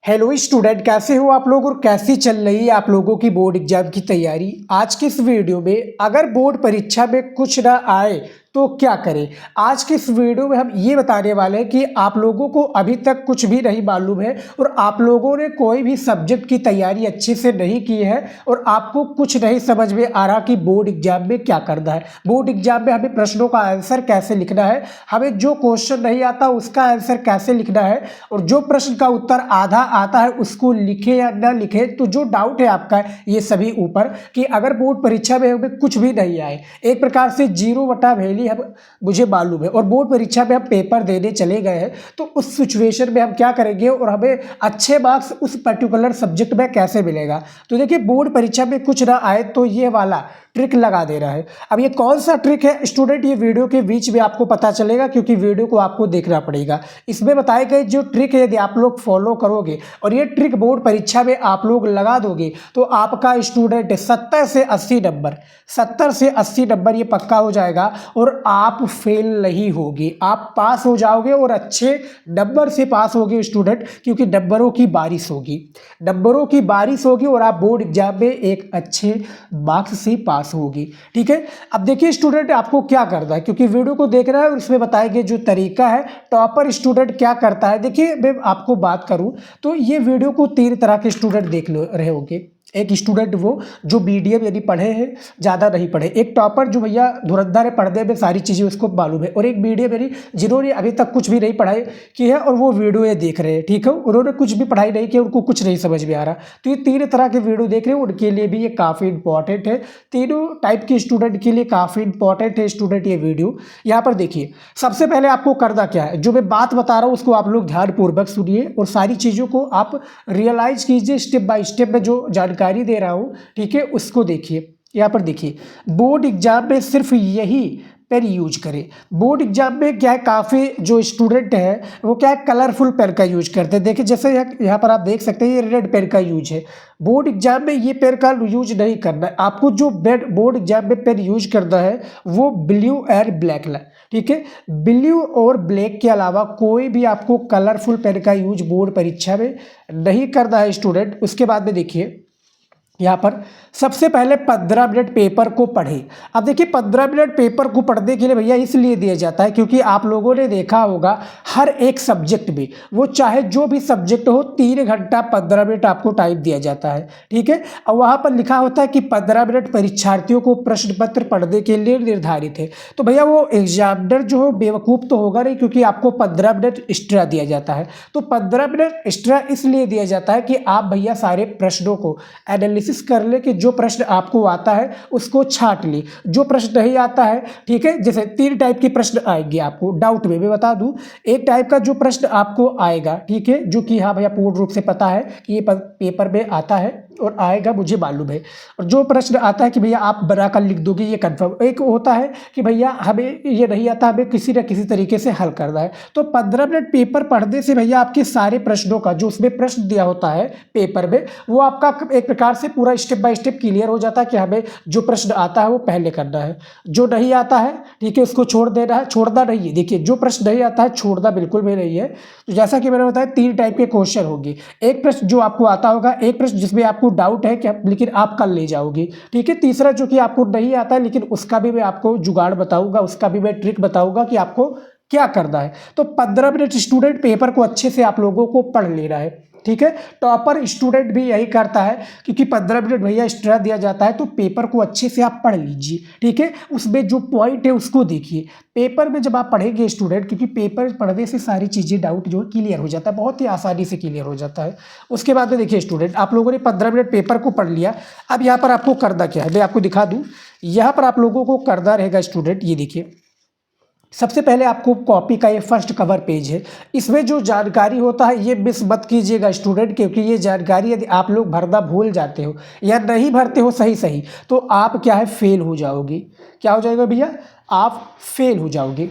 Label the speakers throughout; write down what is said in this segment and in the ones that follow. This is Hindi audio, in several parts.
Speaker 1: हेलो स्टूडेंट, कैसे हो आप लोग और कैसी चल रही है आप लोगों की बोर्ड एग्जाम की तैयारी। आज के इस वीडियो में अगर बोर्ड परीक्षा में कुछ ना आए तो क्या करें। आज के इस वीडियो में हम ये बताने वाले हैं कि आप लोगों को अभी तक कुछ भी नहीं मालूम है और आप लोगों ने कोई भी सब्जेक्ट की तैयारी अच्छे से नहीं की है और आपको कुछ नहीं समझ में आ रहा कि बोर्ड एग्जाम में क्या करना है। बोर्ड एग्जाम में हमें प्रश्नों का आंसर कैसे लिखना है, हमें जो क्वेश्चन नहीं आता उसका आंसर कैसे लिखना है और जो प्रश्न का उत्तर आधा आता है उसको लिखे या ना लिखे। तो जो डाउट है आपका ये सभी ऊपर कि अगर बोर्ड परीक्षा में हमें कुछ भी नहीं आए, एक प्रकार से जीरो बटा वैली हम मुझे मालूम है और बोर्ड परीक्षा में हम पेपर देने चले गए हैं, तो उस सिचुएशन में हम क्या करेंगे और हमें अच्छे मार्क्स उस पर्टिकुलर सब्जेक्ट में कैसे मिलेगा। तो देखिए, बोर्ड परीक्षा में कुछ ना आए तो ये वाला ट्रिक लगा दे रहा है। अब ये कौन सा ट्रिक है स्टूडेंट, ये वीडियो के बीच में आपको पता चलेगा क्योंकि वीडियो को आपको देखना पड़ेगा। इसमें बताए गए जो ट्रिक है यदि आप लोग फॉलो करोगे और ये ट्रिक बोर्ड परीक्षा में आप लोग लगा दोगे तो आपका स्टूडेंट 70 से 80 नंबर ये पक्का हो जाएगा और आप फेल नहीं होगे, आप पास हो जाओगे और अच्छे नंबर से पास होगे स्टूडेंट, क्योंकि नंबरों की बारिश होगी और आप बोर्ड एग्जाम में एक अच्छे मार्क्स से पास होगी। ठीक है, अब देखिए स्टूडेंट आपको क्या करना है, क्योंकि वीडियो को देख रहा है और इसमें बताएंगे जो तरीका है टॉपर स्टूडेंट क्या करता है। देखिए मैं आपको बात करूं तो ये वीडियो को 3 तरह के स्टूडेंट देख रहे होंगे। एक स्टूडेंट वो जो मीडियम यानी पढ़े हैं, ज़्यादा नहीं पढ़े, एक टॉपर जो भैया धुरंधर है, पढ़ने में सारी चीज़ें उसको मालूम है, और एक मीडियम यानी जिन्होंने अभी तक कुछ भी नहीं पढ़ाई की है और वो वीडियो ये देख रहे हैं। ठीक है, उन्होंने कुछ भी पढ़ाई नहीं की, उनको कुछ नहीं समझ में आ रहा। तो ये 3 तरह के वीडियो देख रहे हैं, उनके लिए भी ये काफ़ी इंपॉर्टेंट है। तीनों टाइप के स्टूडेंट के लिए काफ़ी इंपॉर्टेंट है स्टूडेंट ये वीडियो। यहाँ पर देखिए, सबसे पहले आपको करना क्या है, जो मैं बात बता रहा हूँ उसको आप लोग ध्यानपूर्वक सुनिए और सारी चीज़ों को आप रियलाइज कीजिए स्टेप बाय स्टेप में जो जानकारी दे रहा हूँ। ठीक है, उसको देखिए। यहाँ पर देखिए, बोर्ड एग्जाम में सिर्फ यही पेन यूज करें। बोर्ड एग्जाम में क्या है, काफ़ी जो स्टूडेंट है वो क्या है कलरफुल पेन का यूज करते हैं। देखिए जैसे यहाँ पर आप देख सकते हैं ये रेड पेन का यूज है। बोर्ड एग्जाम में ये पेन का यूज नहीं करना है आपको। जो बोर्ड एग्जाम में पेन यूज करना है वो ब्लू और ब्लैक ला। ठीक है, ब्लू और ब्लैक के अलावा कोई भी आपको कलरफुल पेन का यूज बोर्ड परीक्षा में नहीं करना है स्टूडेंट। उसके बाद में देखिए, यहाँ पर सबसे पहले 15 मिनट पेपर को पढ़ें। अब देखिए 15 मिनट पेपर को पढ़ने के लिए भैया इसलिए दिया जाता है क्योंकि आप लोगों ने देखा होगा हर एक सब्जेक्ट में, वो चाहे जो भी सब्जेक्ट हो, 3 घंटा 15 मिनट आपको टाइम दिया जाता है। ठीक है, और वहाँ पर लिखा होता है कि 15 मिनट परीक्षार्थियों को प्रश्न पत्र पढ़ने के लिए निर्धारित है। तो भैया वो एग्जामिनर जो हो बेवकूफ़ तो होगा नहीं, क्योंकि आपको 15 मिनट एक्स्ट्रा दिया जाता है। तो 15 मिनट एक्स्ट्रा इसलिए दिया जाता है कि आप भैया सारे प्रश्नों को एनालिसिस कर ले कि जो प्रश्न आपको आता है उसको छांट ले, जो प्रश्न नहीं आता है। ठीक है, जैसे 3 टाइप के प्रश्न आएंगे आपको डाउट में, मैं बता दूं। एक टाइप का जो प्रश्न आपको आएगा, ठीक है, जो कि हाँ भैया पूर्ण रूप से पता है कि ये पेपर में आता है और आएगा, मुझे मालूम है। और जो प्रश्न आता है कि भैया आप बनाकर लिख दोगे, ये कन्फर्म। एक होता है कि भैया हमें ये नहीं आता, हमें किसी न किसी तरीके से हल करना है। तो 15 मिनट पेपर पढ़ने से भैया आपके सारे प्रश्नों का जो उसमें प्रश्न दिया होता है पेपर में, वो आपका एक प्रकार से पूरा स्टेप बाय स्टेप क्लियर हो जाता है कि हमें जो प्रश्न आता है वो पहले करना है, जो नहीं आता है ठीक है उसको छोड़ देना है। छोड़ना नहीं है, देखिए जो प्रश्न नहीं आता है छोड़ना बिल्कुल भी नहीं है। तो जैसा कि मैंने बताया 3 टाइप के क्वेश्चन होंगे। एक प्रश्न जो आपको आता होगा, एक प्रश्न जिसमें आपको डाउट है कि लेकिन आप कर ले जाओगे। ठीक है, तीसरा जो कि आपको नहीं आता है लेकिन उसका भी मैं आपको जुगाड़ बताऊंगा, उसका भी मैं ट्रिक बताऊंगा कि आपको क्या करना है। तो 15 मिनट स्टूडेंट पेपर को अच्छे से आप लोगों को पढ़ लेना है। ठीक है, टॉपर स्टूडेंट भी यही करता है क्योंकि 15 मिनट भैया एक्स्ट्रा दिया जाता है, तो पेपर को अच्छे से आप पढ़ लीजिए। ठीक है, उसमें जो पॉइंट है उसको देखिए। पेपर में जब आप पढ़ेंगे स्टूडेंट, क्योंकि पेपर पढ़ने से सारी चीज़ें डाउट जो क्लियर हो जाता है, बहुत ही आसानी से क्लियर हो जाता है। उसके बाद में देखिए स्टूडेंट, आप लोगों ने 15 मिनट पेपर को पढ़ लिया। अब यहाँ पर आपको करना क्या है मैं आपको दिखा दूँ। यहाँ पर आप लोगों को करना रहेगा स्टूडेंट, ये देखिए सबसे पहले आपको कॉपी का ये फर्स्ट कवर पेज है, इसमें जो जानकारी होता है ये मिस मत कीजिएगा स्टूडेंट, क्योंकि ये जानकारी यदि आप लोग भरना भूल जाते हो या नहीं भरते हो सही तो आप क्या है फेल हो जाओगे। क्या हो जाएगा भैया, आप फेल हो जाओगे।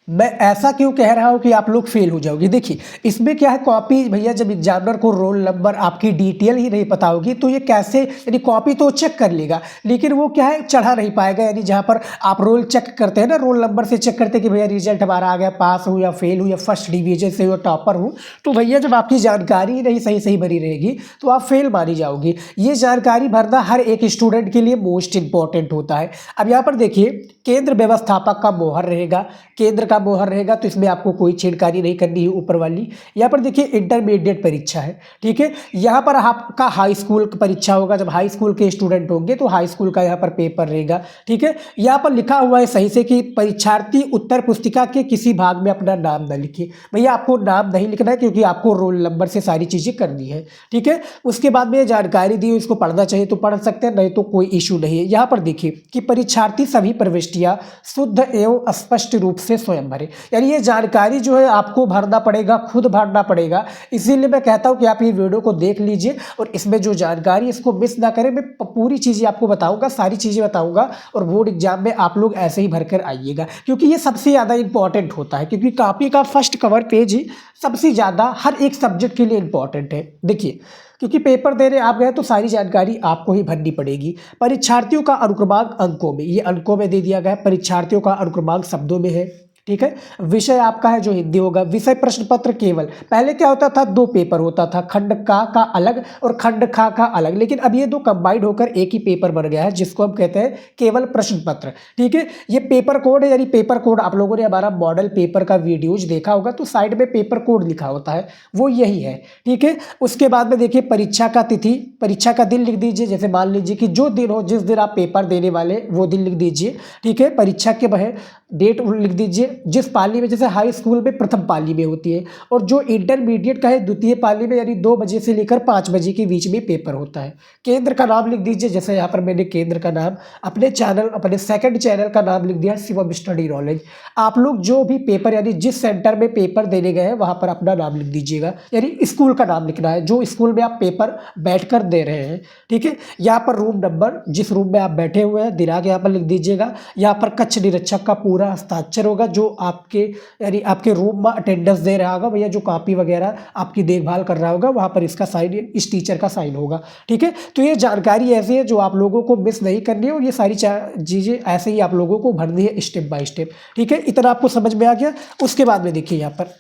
Speaker 1: मैं ऐसा क्यों कह रहा हूँ कि आप लोग फेल हो जाओगे? देखिए इसमें क्या है, कॉपी भैया जब एग्जामिनर को रोल नंबर आपकी डिटेल ही नहीं पता होगी तो ये कैसे, यानी कॉपी तो चेक कर लेगा लेकिन वो क्या है चढ़ा नहीं पाएगा। यानी जहाँ पर आप रोल चेक करते हैं ना, रोल नंबर से चेक करते हैं कि भैया रिजल्ट हमारा आ गया, पास हूँ या फेल हूँ या फर्स्ट डिवीजन से हूँ टॉपर हूँ, तो भैया जब आपकी जानकारी ही नहीं सही सही भरी रहेगी तो आप फेल मानी जाओगी। ये जानकारी भरना हर एक स्टूडेंट के लिए मोस्ट इंपॉर्टेंट होता है। अब यहाँ पर देखिए केंद्र व्यवस्थापक का मोहर रहेगा, केंद्र का मोहर रहेगा तो इसमें आपको कोई छेड़खानी नहीं करनी है ऊपर वाली। यहाँ पर देखिए इंटरमीडिएट परीक्षा है, ठीक है। यहाँ पर आपका हाई स्कूल परीक्षा होगा, जब हाई स्कूल के स्टूडेंट होंगे तो हाई स्कूल का यहाँ पर पेपर रहेगा, ठीक है। यहाँ पर लिखा हुआ है सही से कि परीक्षार्थी उत्तर पुस्तिका के किसी भाग में अपना नाम न लिखे। भैया आपको नाम नहीं लिखना है क्योंकि आपको रोल नंबर से सारी चीज़ें करनी है, ठीक है। उसके बाद में जानकारी दी, इसको पढ़ना चाहिए तो पढ़ सकते हैं, नहीं तो कोई इशू नहीं है। यहाँ पर देखिए कि परीक्षार्थी सभी प्रविष्टियाँ शुद्ध एवं स्पष्ट रूप से स्वयं भरे, यानी ये जानकारी जो है आपको भरना पड़ेगा, खुद भरना पड़ेगा। इसीलिए मैं कहता हूँ कि आप ये वीडियो को देख लीजिए और इसमें जो जानकारी इसको मिस ना करें। मैं पूरी चीज़ें आपको बताऊँगा, सारी चीज़ें बताऊँगा और बोर्ड एग्जाम में आप लोग ऐसे ही भर कर आइएगा क्योंकि ये सबसे ज़्यादा इंपॉर्टेंट होता है, क्योंकि कॉपी का फर्स्ट कवर पेज ही सबसे ज़्यादा हर एक सब्जेक्ट के लिए इंपॉर्टेंट है। देखिए क्योंकि पेपर देने आप गए तो सारी जानकारी आपको ही भरनी पड़ेगी। परीक्षार्थियों का अनुक्रमांक अंकों में, ये अंकों में दे दिया गया है, परीक्षार्थियों का अनुक्रमांक शब्दों में है, ठीक है। विषय आपका है जो हिंदी होगा। विषय प्रश्न पत्र केवल, पहले क्या होता था, दो पेपर होता था, खंड का अलग और खंड खा का अलग, लेकिन अब ये दो कंबाइंड होकर एक ही पेपर बन गया है जिसको हम कहते हैं केवल प्रश्न पत्र, ठीक है। ये पेपर कोड है, यानी पेपर कोड आप लोगों ने हमारा मॉडल पेपर का वीडियोज देखा होगा तो साइड में पेपर कोड लिखा होता है, वो यही है, ठीक है। उसके बाद में देखिए परीक्षा का तिथि, परीक्षा का दिन लिख दीजिए। जैसे मान लीजिए कि जो दिन हो, जिस दिन आप पेपर देने वाले वो दिन लिख दीजिए, ठीक है। परीक्षा के वह डेट लिख दीजिए, जिस पाली में, जैसे हाई स्कूल में प्रथम पाली में होती है और जो इंटरमीडिएट का है द्वितीय पाली में, यानी 2 बजे से लेकर 5 बजे के बीच में पेपर होता है। केंद्र का नाम लिख दीजिए, जैसे यहाँ पर मैंने केंद्र का नाम, अपने चैनल, अपने सेकंड चैनल का नाम लिख दिया शिवम स्टडी नॉलेज। आप लोग जो भी पेपर, यानी जिस सेंटर में पेपर देने गए हैं वहाँ पर अपना नाम लिख दीजिएगा, यानी स्कूल का नाम लिखना है, जो स्कूल में आप पेपर बैठकर दे रहे हैं, ठीक है। यहाँ पर रूम नंबर, जिस रूम में आप बैठे हुए हैं, दिनांक यहाँ पर लिख दीजिएगा। यहाँ पर कक्ष निरीक्षक का पूरा हस्ताक्षर होगा, जो आपके यानी आपके रूम में अटेंडेंस दे रहा होगा, भैया जो कॉपी वगैरह आपकी देखभाल कर रहा होगा, वहाँ पर इसका साइन, इस टीचर का साइन होगा, ठीक है। तो ये जानकारी ऐसी है जो आप लोगों को मिस नहीं करनी है और ये सारी चीज़ें ऐसे ही आप लोगों को भरनी है स्टेप बाय स्टेप, ठीक है। इतना आपको समझ में आ गया। उसके बाद में देखिए यहाँ पर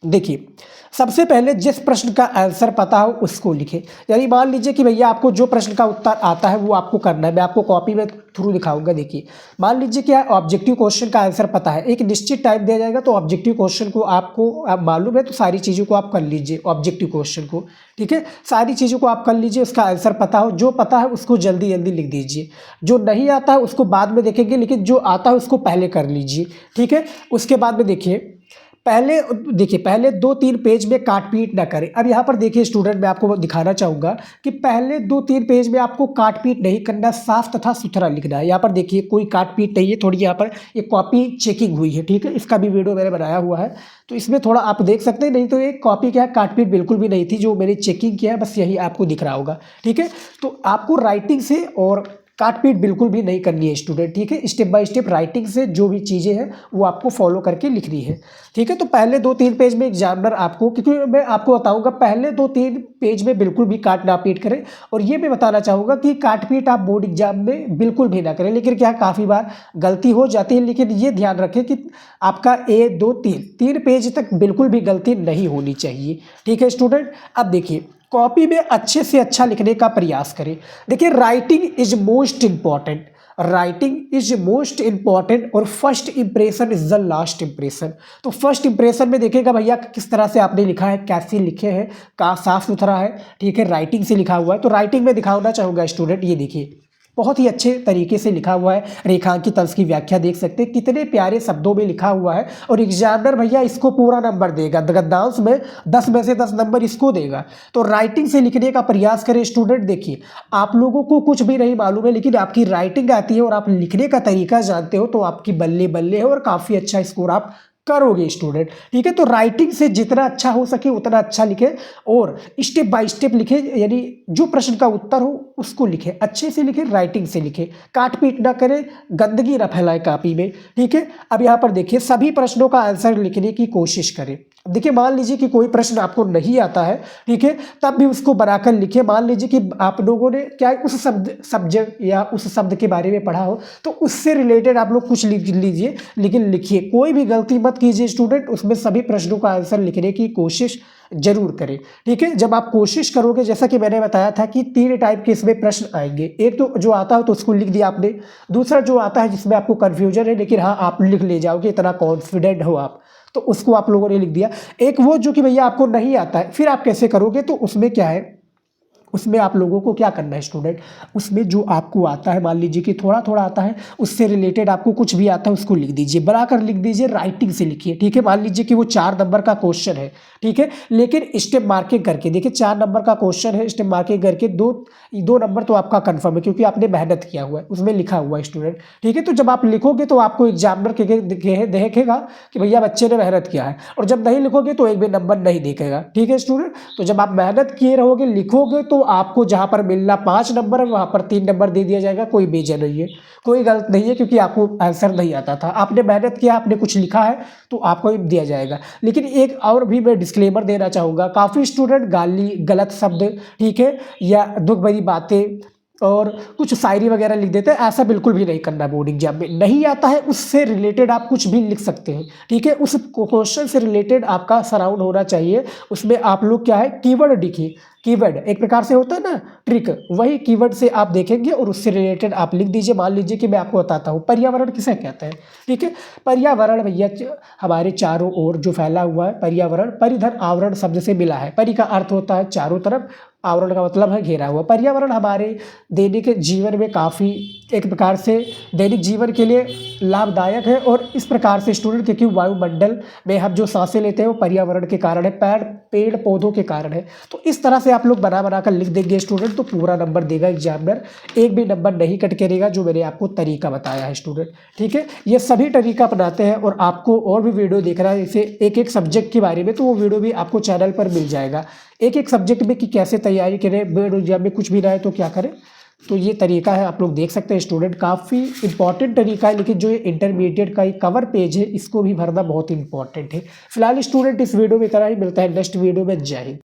Speaker 1: देखिए सबसे पहले जिस प्रश्न का आंसर पता हो उसको लिखें। यानी मान लीजिए कि भैया आपको जो प्रश्न का उत्तर आता है वो आपको करना है। मैं आपको कॉपी में थ्रू दिखाऊंगा। देखिए मान लीजिए कि ऑब्जेक्टिव क्वेश्चन का आंसर पता है, एक निश्चित टाइम दिया जाएगा तो ऑब्जेक्टिव क्वेश्चन को आपको मालूम है तो सारी चीज़ों को आप कर लीजिए, ऑब्जेक्टिव क्वेश्चन को, ठीक है। सारी चीज़ों को आप कर लीजिए, उसका आंसर पता हो, जो पता है उसको जल्दी जल्दी लिख दीजिए, जो नहीं आता है उसको बाद में देखेंगे, लेकिन जो आता है उसको पहले कर लीजिए, ठीक है। उसके बाद में देखिए पहले 2-3 पेज में काट पीट ना करें। अब यहाँ पर देखिए स्टूडेंट, मैं आपको दिखाना चाहूँगा कि पहले 2-3 पेज में आपको काट पीट नहीं करना, साफ तथा सुथरा लिखना है। यहाँ पर देखिए कोई काट पीट नहीं है, थोड़ी यहाँ पर ये कॉपी चेकिंग हुई है, ठीक है। इसका भी वीडियो मैंने बनाया हुआ है तो इसमें थोड़ा आप देख सकते हैं, नहीं तो ये कॉपी क्या है, काट पीट बिल्कुल भी नहीं थी, जो मैंने चेकिंग किया है बस यही आपको दिख रहा होगा, ठीक है। तो आपको राइटिंग से और काट पीट बिल्कुल भी नहीं करनी है स्टूडेंट, ठीक है। स्टेप बाय स्टेप राइटिंग से जो भी चीज़ें हैं वो आपको फॉलो करके लिखनी है, ठीक है। तो पहले 2-3 पेज में एग्जामिनर आपको, क्योंकि मैं आपको बताऊंगा पहले 2-3 पेज में बिल्कुल भी काट ना पीट करें। और ये मैं बताना चाहूँगा कि काट पीट आप बोर्ड एग्जाम में बिल्कुल भी ना करें, लेकिन क्या काफ़ी बार गलती हो जाती है, लेकिन ये ध्यान रखें कि आपका 3 पेज तक बिल्कुल भी गलती नहीं होनी चाहिए, ठीक है स्टूडेंट। अब देखिए कॉपी में अच्छे से अच्छा लिखने का प्रयास करें। देखिए writing is most important, writing is most important और first impression is the last impression. तो फर्स्ट इंप्रेशन में देखेगा भैया किस तरह से आपने लिखा है, कैसे लिखे हैं, का साफ सुथरा है, ठीक है, राइटिंग से लिखा हुआ है। तो राइटिंग में दिखाना चाहूँगा स्टूडेंट, ये देखिए बहुत ही अच्छे तरीके से लिखा हुआ है, रेखांकित तर्ज की व्याख्या देख सकते हैं, कितने प्यारे शब्दों में लिखा हुआ है। और एग्जामिनर भैया इसको पूरा नंबर देगा, गद्यांश में 10 में से 10 नंबर इसको देगा। तो राइटिंग से लिखने का प्रयास करें स्टूडेंट। देखिए आप लोगों को कुछ भी नहीं मालूम है, लेकिन आपकी राइटिंग आती है और आप लिखने का तरीका जानते हो तो आपकी बल्ले बल्ले है और काफ़ी अच्छा स्कोर आप करोगे स्टूडेंट। ठीक है, तो राइटिंग से जितना अच्छा हो सके उतना अच्छा लिखे और स्टेप बाय स्टेप लिखे, यानी जो प्रश्न का उत्तर हो उसको लिखे, अच्छे से लिखे, राइटिंग से लिखे, काट पीट ना करें, गंदगी ना फैलाए कापी में। ठीक है, अब यहाँ पर देखिए सभी प्रश्नों का आंसर लिखने की कोशिश करें। देखिए मान लीजिए कि कोई प्रश्न आपको नहीं आता है, ठीक है, तब भी उसको बनाकर लिखिए। मान लीजिए कि आप लोगों ने क्या उस सब्जेक्ट या उस शब्द के बारे में पढ़ा हो तो उससे रिलेटेड आप लोग कुछ लिख लीजिए, लेकिन लिखिए, कोई भी गलती मत कीजिए स्टूडेंट, उसमें सभी प्रश्नों का आंसर लिखने की कोशिश जरूर करें। ठीक है, जब आप कोशिश करोगे, जैसा कि मैंने बताया था कि 3 टाइप के इसमें प्रश्न आएंगे। एक तो जो आता है तो उसको लिख दिया आपने, दूसरा जो आता है जिसमें आपको कन्फ्यूजन है लेकिन हाँ आप लिख ले जाओगे, इतना कॉन्फिडेंट हो आप, तो उसको आप लोगों ने लिख दिया। एक वो जो कि भैया आपको नहीं आता है, फिर आप कैसे करोगे, तो उसमें क्या है, उसमें आप लोगों को क्या करना है स्टूडेंट, उसमें जो आपको आता है, मान लीजिए कि थोड़ा थोड़ा आता है, उससे रिलेटेड आपको कुछ भी आता है उसको लिख दीजिए, बनाकर लिख दीजिए, राइटिंग से लिखिए। ठीक है, मान लीजिए कि वो 4 नंबर का क्वेश्चन है, ठीक है, लेकिन स्टेप मार्किंग करके, देखिए 4 नंबर का क्वेश्चन है, स्टेप मार्किंग करके दो नंबर तो आपका कंफर्म है क्योंकि आपने मेहनत किया हुआ है, उसमें लिखा हुआ है स्टूडेंट। ठीक है, तो जब आप लिखोगे तो आपको एग्जामिनर देखेगा कि भैया बच्चे ने मेहनत किया है, और जब नहीं लिखोगे तो एक भी नंबर नहीं देखेगा। ठीक है स्टूडेंट, तो जब आप मेहनत किए रहोगे, लिखोगे, तो आपको जहाँ पर मिलना 5 नंबर है वहाँ पर 3 नंबर दे दिया जाएगा। कोई बेजा नहीं है, कोई गलत नहीं है, क्योंकि आपको आंसर नहीं आता था, आपने मेहनत किया, आपने कुछ लिखा है तो आपको दिया जाएगा। लेकिन एक और भी मैं डिस्क्लेमर देना चाहूँगा, काफ़ी स्टूडेंट गाली, गलत शब्द, ठीक है, या दुख भरी बातें और कुछ शायरी वगैरह लिख देते हैं, ऐसा बिल्कुल भी नहीं करना। बोर्ड एग्जाम में नहीं आता है उससे रिलेटेड आप कुछ भी लिख सकते हैं। ठीक है, उस क्वेश्चन से रिलेटेड आपका सराउंड होना चाहिए, उसमें आप लोग क्या है कीवर्ड लिखिए। कीवर्ड एक प्रकार से होता है ना ट्रिक, वही कीवर्ड से आप देखेंगे और उससे रिलेटेड आप लिख दीजिए। मान लीजिए कि मैं आपको बताता हूँ पर्यावरण किसे कहते हैं। ठीक है, पर्यावरण भैया हमारे चारों ओर जो फैला हुआ है, पर्यावरण परिधन आवरण शब्द से मिला है। परि का अर्थ होता है चारों तरफ, आवरण का मतलब है घेरा हुआ। पर्यावरण हमारे दैनिक जीवन में काफ़ी एक प्रकार से दैनिक जीवन के लिए लाभदायक है, और इस प्रकार से स्टूडेंट, क्योंकि वायुमंडल में हम जो सांसें लेते हैं वो पर्यावरण के कारण है, पेड़ पौधों के कारण है। तो इस तरह से आप लोग बना कर लिख देंगे स्टूडेंट, तो पूरा नंबर देगा एग्जामिनर, एक भी नंबर नहीं कट करेगा, जो मैंने आपको तरीका बताया है स्टूडेंट। ठीक है, ये सभी तरीका अपनाते हैं, और आपको और भी वीडियो देखना है इसे एक एक सब्जेक्ट के बारे में, तो वो वीडियो भी आपको चैनल पर मिल जाएगा, एक एक सब्जेक्ट में कि कैसे तैयारी करें, बोर्ड एग्जाम में कुछ भी ना है तो क्या करें। तो ये तरीका है, आप लोग देख सकते हैं स्टूडेंट, काफ़ी इंपॉर्टेंट तरीका है, लेकिन जो ये इंटरमीडिएट का एक कवर पेज है इसको भी भरना बहुत इंपॉर्टेंट है। फिलहाल स्टूडेंट इस वीडियो में इतना ही, मिलता है नेक्स्ट वीडियो में। जय हिंद।